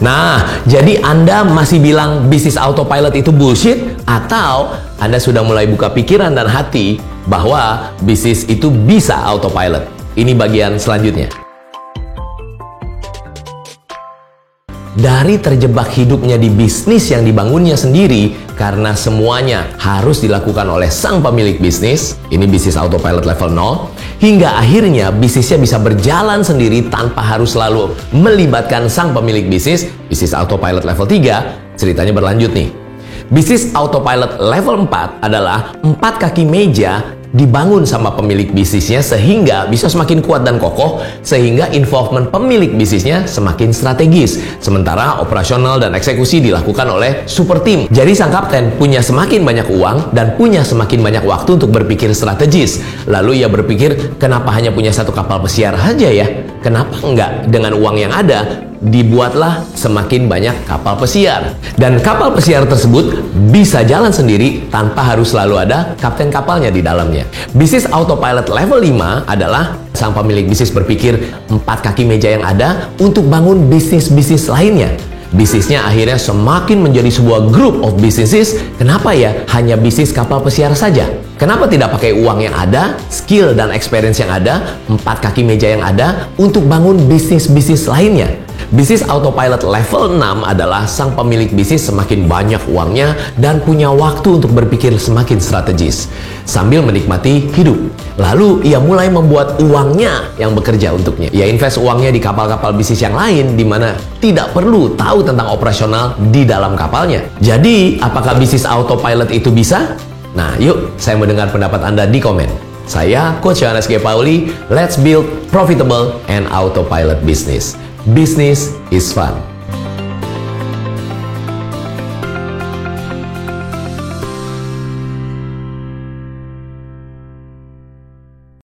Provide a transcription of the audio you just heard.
Nah, jadi Anda masih bilang bisnis autopilot itu bullshit? Atau Anda sudah mulai buka pikiran dan hati bahwa bisnis itu bisa autopilot? Ini bagian selanjutnya. Dari terjebak hidupnya di bisnis yang dibangunnya sendiri karena semuanya harus dilakukan oleh sang pemilik bisnis, ini bisnis autopilot level 0, hingga akhirnya bisnisnya bisa berjalan sendiri tanpa harus selalu melibatkan sang pemilik bisnis autopilot level 3, ceritanya berlanjut nih. Bisnis autopilot level 4 adalah 4 kaki meja dibangun sama pemilik bisnisnya sehingga bisa semakin kuat dan kokoh, sehingga involvement pemilik bisnisnya semakin strategis, sementara operasional dan eksekusi dilakukan oleh super team. Jadi sang kapten punya semakin banyak uang dan punya semakin banyak waktu untuk berpikir strategis. Lalu ia berpikir, kenapa hanya punya satu kapal pesiar aja ya? Kenapa enggak dengan uang yang ada dibuatlah semakin banyak kapal pesiar, dan kapal pesiar tersebut bisa jalan sendiri tanpa harus selalu ada kapten kapalnya di dalamnya. Bisnis autopilot level 5 adalah sang pemilik bisnis berpikir 4 kaki meja yang ada untuk bangun bisnis-bisnis lainnya. Bisnisnya akhirnya semakin menjadi sebuah group of businesses. Kenapa ya hanya bisnis kapal pesiar saja? Kenapa tidak pakai uang yang ada, skill dan experience yang ada, 4 kaki meja yang ada untuk bangun bisnis-bisnis lainnya? Bisnis autopilot level 6 adalah sang pemilik bisnis semakin banyak uangnya dan punya waktu untuk berpikir semakin strategis sambil menikmati hidup. Lalu ia mulai membuat uangnya yang bekerja untuknya. Ia invest uangnya di kapal-kapal bisnis yang lain di mana tidak perlu tahu tentang operasional di dalam kapalnya. Jadi, apakah bisnis autopilot itu bisa? Nah, yuk saya mendengar pendapat Anda di komen. Saya Coach Yohanes G. Pauli. Let's build profitable and autopilot business. Business is fun.